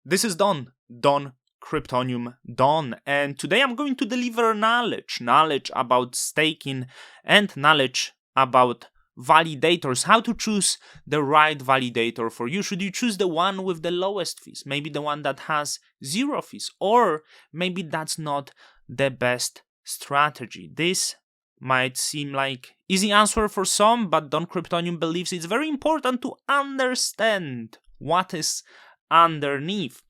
This is Don Cryptonium Don, and today I'm going to deliver knowledge about staking and knowledge about validators, how to choose the right validator for you. Should you choose the one with the lowest fees, maybe the one that has 0 fees, or maybe that's not the best strategy. This might seem like easy answer for some, but Don Cryptonium believes it's very important to understand what is underneath.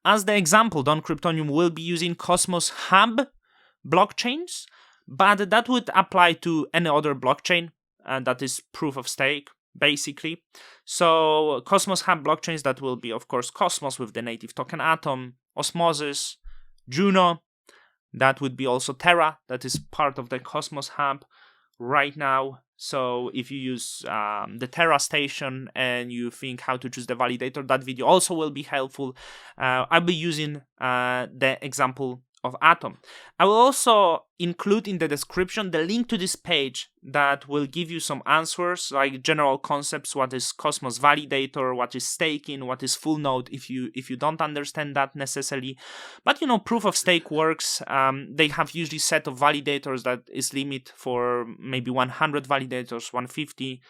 As the example, Don Cryptonium will be using Cosmos Hub blockchains, but that would apply to any other blockchain that is proof of stake, basically. So Cosmos Hub blockchains, that will be, of course, Cosmos with the native token Atom, Osmosis, Juno, that would be also Terra, that is part of the Cosmos Hub right now. So if you use the Terra station and you think how to choose the validator, that video also will be helpful. I'll be using the example of Atom. I will also include in the description the link to this page that will give you some answers, like general concepts, what is Cosmos Validator, what is staking, what is full node, if you don't understand that necessarily. But proof of stake works. They have usually set of validators that is limit for maybe 100 validators, 150.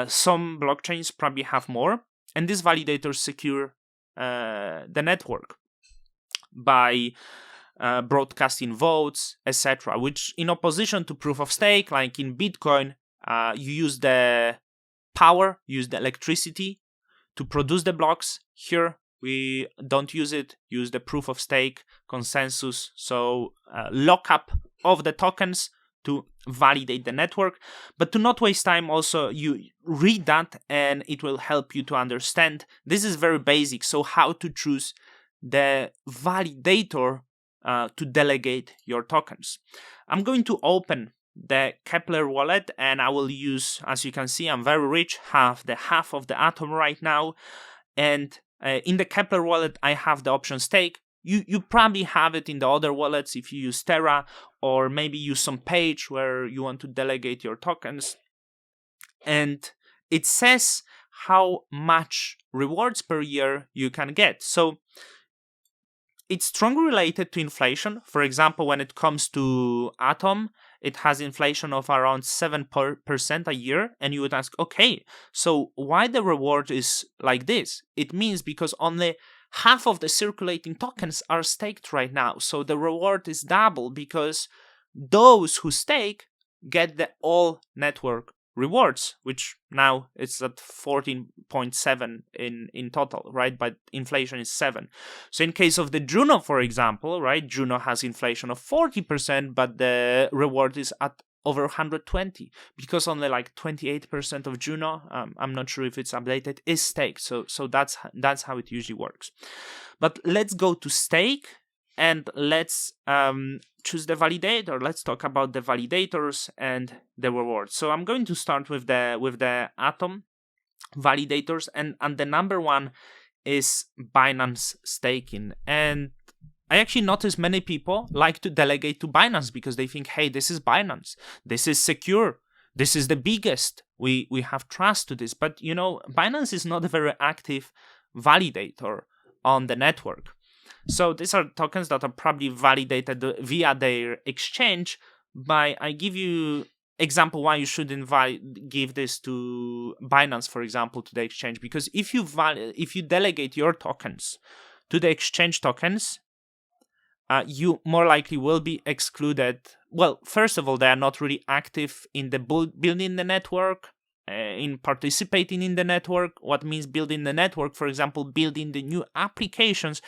Some blockchains probably have more, and these validators secure the network by broadcasting votes, etc., which in opposition to proof of stake, like in Bitcoin, you use the power, use the electricity to produce the blocks. Here we don't use it, use the proof of stake consensus, so lockup of the tokens to validate the network. But to not waste time, also you read that and it will help you to understand. This is very basic, so how to choose the validator to delegate your tokens. I'm going to open the Kepler wallet and I will use, as you can see, I'm very rich, have the half of the Atom right now, and in the Kepler wallet I have the option stake. You probably have it in the other wallets if you use Terra, or maybe use some page where you want to delegate your tokens, and it says how much rewards per year you can get. So it's strongly related to inflation. For example, when it comes to Atom, it has inflation of around 7% a year. And you would ask, okay, so why the reward is like this? It means because only half of the circulating tokens are staked right now. So the reward is double because those who stake get the all network rewards, which now it's at 14.7 in total, right? But inflation is 7. So in case of the Juno, for example, right, Juno has inflation of 40%, but the reward is at over 120 because only like 28% of Juno, I'm not sure if it's updated, is staked. So that's how it usually works. But let's go to stake and let's choose the validator. Let's talk about the validators and the rewards. So I'm going to start with the Atom validators, and the number one is Binance staking. And I actually notice many people like to delegate to Binance because they think, hey, this is Binance, this is secure, this is the biggest, we have trust to this. But Binance is not a very active validator on the network. So these are tokens that are probably validated via their exchange. But I give you example why you shouldn't give this to Binance, for example, to the exchange. Because if you delegate your tokens to the exchange tokens, you more likely will be excluded. Well, first of all, they are not really active in the building the network, in participating in the network. What means building the network? For example, building the new applications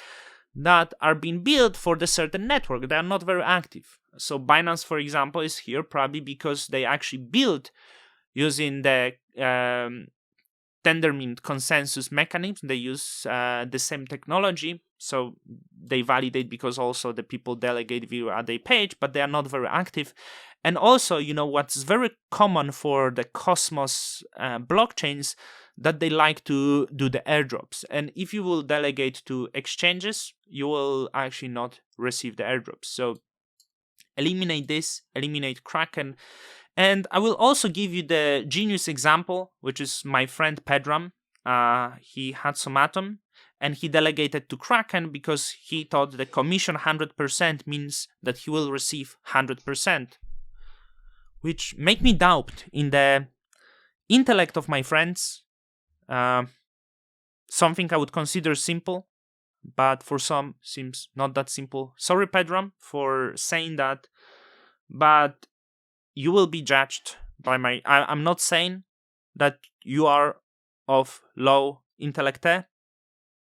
that are being built for the certain network. They are not very active. So Binance, for example, is here probably because they actually built using the Tendermint consensus mechanism. They use the same technology. So they validate because also the people delegate via their page, but they are not very active. And also, what's very common for the Cosmos blockchains, that they like to do the airdrops. And if you will delegate to exchanges, you will actually not receive the airdrops. So eliminate this, eliminate Kraken. And I will also give you the genius example, which is my friend Pedram. He had some Atom and he delegated to Kraken because he thought the commission 100% means that he will receive 100%, which make me doubt in the intellect of my friends. Something I would consider simple, but for some seems not that simple. Sorry, Pedram, for saying that, but you will be judged by my... I'm not saying that you are of low intellect,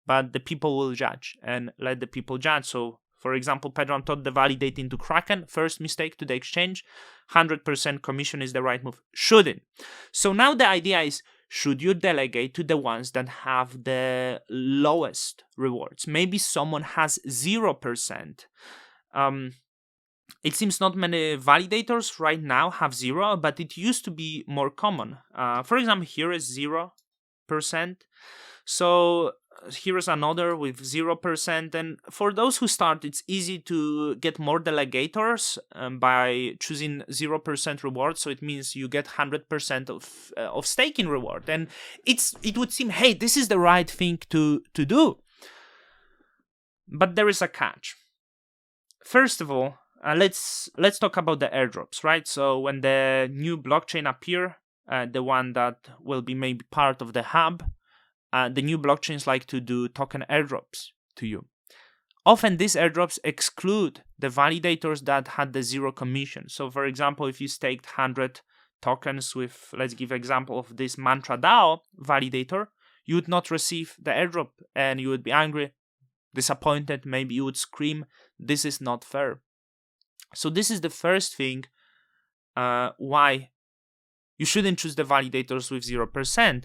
but the people will judge, and let the people judge. So, for example, Pedram thought the validating to Kraken, first mistake to the exchange, 100% commission is the right move. Shouldn't. So now the idea is, should you delegate to the ones that have the lowest rewards? Maybe someone has 0%. It seems not many validators right now have 0, but it used to be more common. For example, here is 0%. So here is another with 0%. And for those who start, it's easy to get more delegators by choosing 0% reward. So it means you get 100% of staking reward. And it would seem, hey, this is the right thing to do. But there is a catch. First of all, let's talk about the airdrops, right? So when the new blockchain appear, the one that will be maybe part of the hub, the new blockchains like to do token airdrops to you. Often these airdrops exclude the validators that had the 0 commission. So for example, if you staked 100 tokens with, let's give example of this Mantra DAO validator, you would not receive the airdrop and you would be angry, disappointed, maybe you would scream, this is not fair. So this is the first thing why you shouldn't choose the validators with 0%.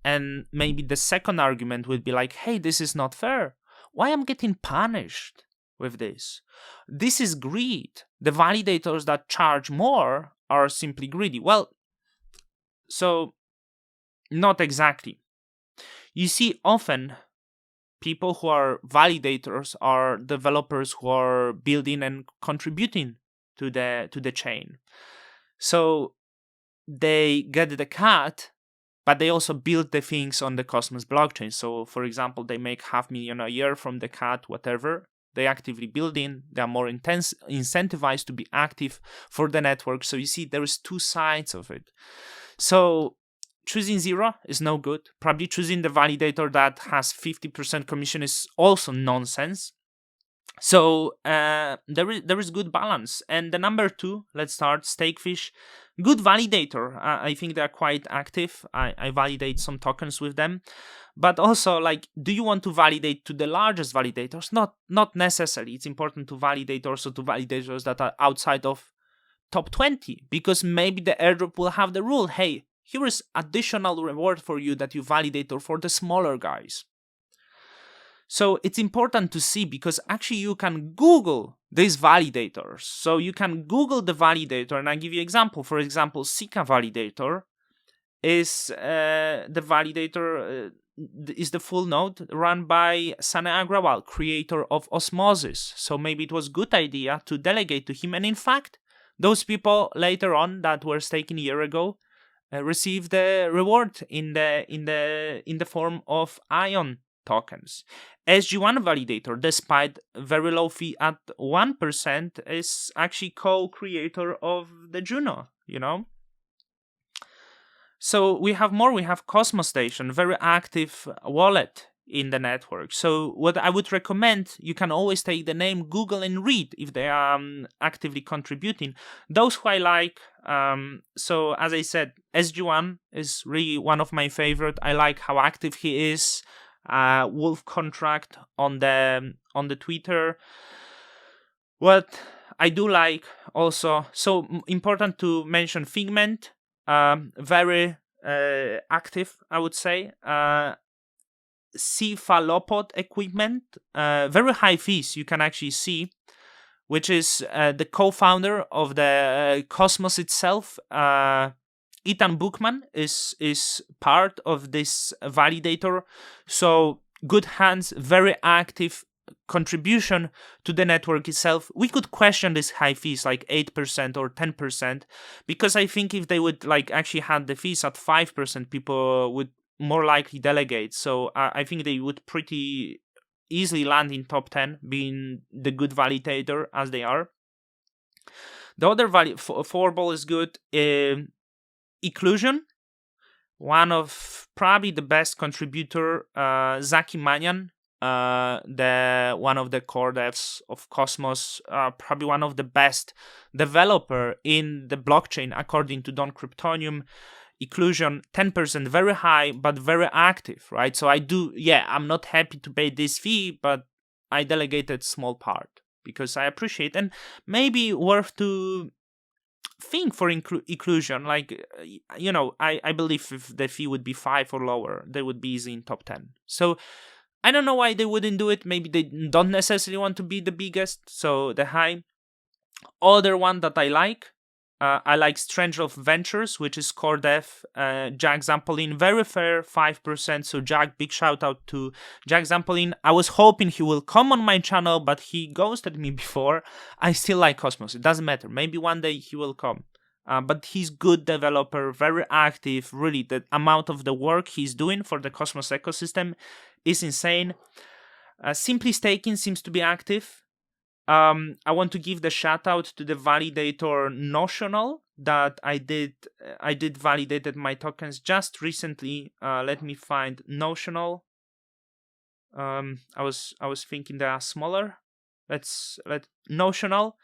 And maybe the second argument would be like, hey, this is not fair. Why am I getting punished with this? This is greed. The validators that charge more are simply greedy. Well, so not exactly. You see, often people who are validators are developers who are building and contributing to the chain. So they get the cut, but they also build the things on the Cosmos blockchain. So, for example, they make $500,000 a year from the cut, whatever. They actively building. They are more incentivized to be active for the network. So you see, there is two sides of it. So choosing 0 is no good. Probably choosing the validator that has 50% commission is also nonsense. So there is good balance. And the number 2, let's start, Stakefish. Good validator. I think they're quite active. I validate some tokens with them. But also, like, do you want to validate to the largest validators? Not necessarily. It's important to validate also to validators that are outside of top 20. Because maybe the airdrop will have the rule, hey, here is additional reward for you that you validate or for the smaller guys. So it's important to see, because actually you can Google these validators. So you can Google the validator, and I give you an example. For example, Sika validator is the validator is the full node run by Sanay Agrawal, creator of Osmosis. So maybe it was a good idea to delegate to him. And in fact, those people later on that were staking a year ago received the reward in the form of Ion tokens. SG1 validator, despite very low fee at 1%, is actually co-creator of the Juno, you know? So we have more. We have Cosmos Station, very active wallet in the network. So what I would recommend, you can always take the name, Google and read if they are actively contributing. Those who I like, so as I said, SG1 is really one of my favorite. I like how active he is. Wolf Contract on the Twitter. What I do like also, so important to mention Figment, very active, I would say. Cephalopod equipment, very high fees you can actually see, which is the co-founder of the Cosmos itself. Ethan Bookman is part of this validator, so good hands, very active contribution to the network itself. We could question these high fees like 8% or 10%, because I think if they would like actually had the fees at 5%, people would more likely delegate. So I think they would pretty easily land in top 10, being the good validator as they are. The other four ball is good. Occlusion, one of probably the best contributor, Zaki Manyan, the one of the core devs of Cosmos, probably one of the best developer in the blockchain according to Don Kryptonium. Occlusion 10%, very high but very active, right? So I'm not happy to pay this fee, but I delegated small part because I appreciate, and maybe worth to think for occlusion. Like, I believe if the fee would be 5 or lower, they would be easy in top 10. So I don't know why they wouldn't do it. Maybe they don't necessarily want to be the biggest, so the high. Other one that I like Stranger of Ventures, which is core dev. Jack Zampolin, very fair, 5%. So Jack, big shout out to Jack Zampolin. I was hoping he will come on my channel, but he ghosted me before. I still like Cosmos. It doesn't matter. Maybe one day he will come. But he's good developer, very active. Really, the amount of the work he's doing for the Cosmos ecosystem is insane. Simply Staking seems to be active. I want to give the shout out to the validator Notional that I did validated my tokens just recently. Let me find Notional. I was thinking they are smaller. Let Notional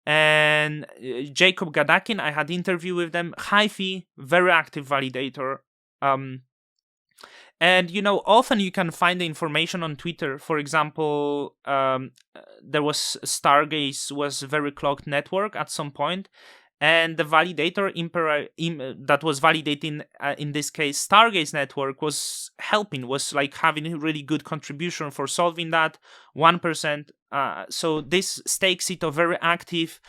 and Jacob Gadakin. I had interview with them. High fee, very active validator. And, often you can find the information on Twitter. For example, there was Stargaze was a very clogged network at some point, and the validator that was validating, in this case, Stargaze network was helping, was like having a really good contribution for solving that, 1%. So this stakes it a very active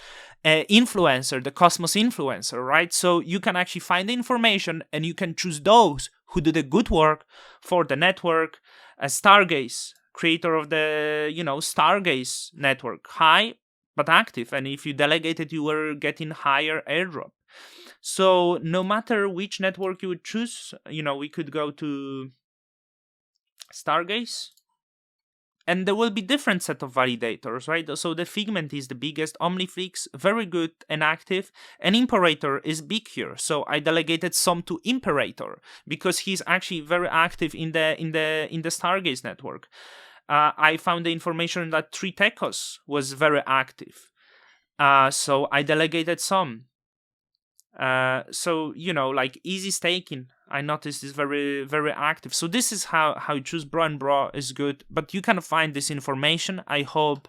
influencer, the Cosmos influencer, right? So you can actually find the information and you can choose those who do the good work for the network. Stargaze, creator of the, Stargaze network, high but active. And if you delegated, you were getting higher airdrop. So no matter which network you would choose, we could go to Stargaze. And there will be different set of validators, right? So the Figment is the biggest, OmniFlix, very good and active, and Imperator is big here. So I delegated some to Imperator because he's actually very active in the Stargaze network. I found the information that Tritecos was very active. So I delegated some. So like Easy Staking, I noticed is very, very active. So this is how you choose Bro and Bro is good, but you can find this information. I hope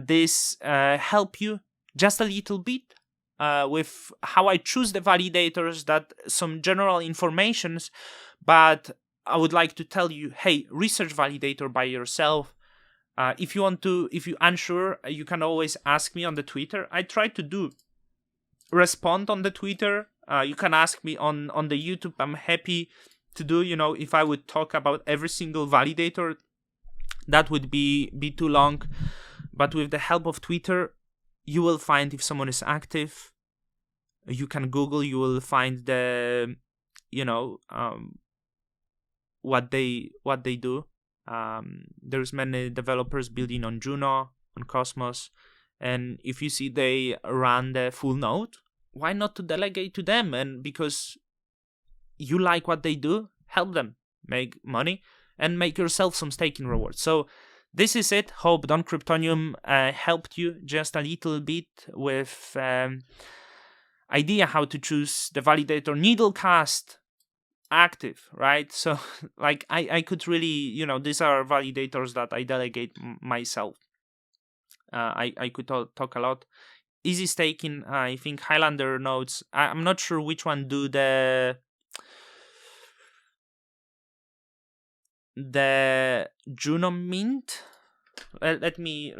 this help you just a little bit with how I choose the validators, that some general informations, but I would like to tell you, hey, research validator by yourself. If you're unsure, you can always ask me on the Twitter. I try to respond on the Twitter. You can ask me on the YouTube. I'm happy to do. If I would talk about every single validator, that would be too long. But with the help of Twitter, you will find if someone is active. You can Google. You will find the what they do. There's many developers building on Juno, on Cosmos. And if you see they run the full node, why not to delegate to them? And because you like what they do, help them make money and make yourself some staking rewards. So this is it. Hope Don Kryptonium helped you just a little bit with idea how to choose the validator. Needlecast, active, right? So like I could really, these are validators that I delegate myself. I could talk a lot. Easy Staking, I think Highlander nodes. I'm not sure which one do the Juno Mint. Let me.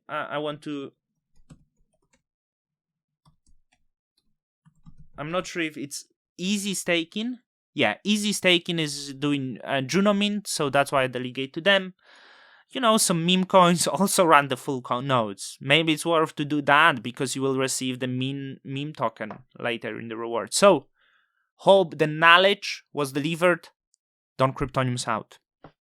I want to. I'm not sure if it's Easy Staking. Yeah, Easy Staking is doing Juno Mint, so that's why I delegate to them. Some meme coins also run the full nodes. Maybe it's worth to do that because you will receive the meme token later in the reward. So, hope the knowledge was delivered. Don Cryptoniums out.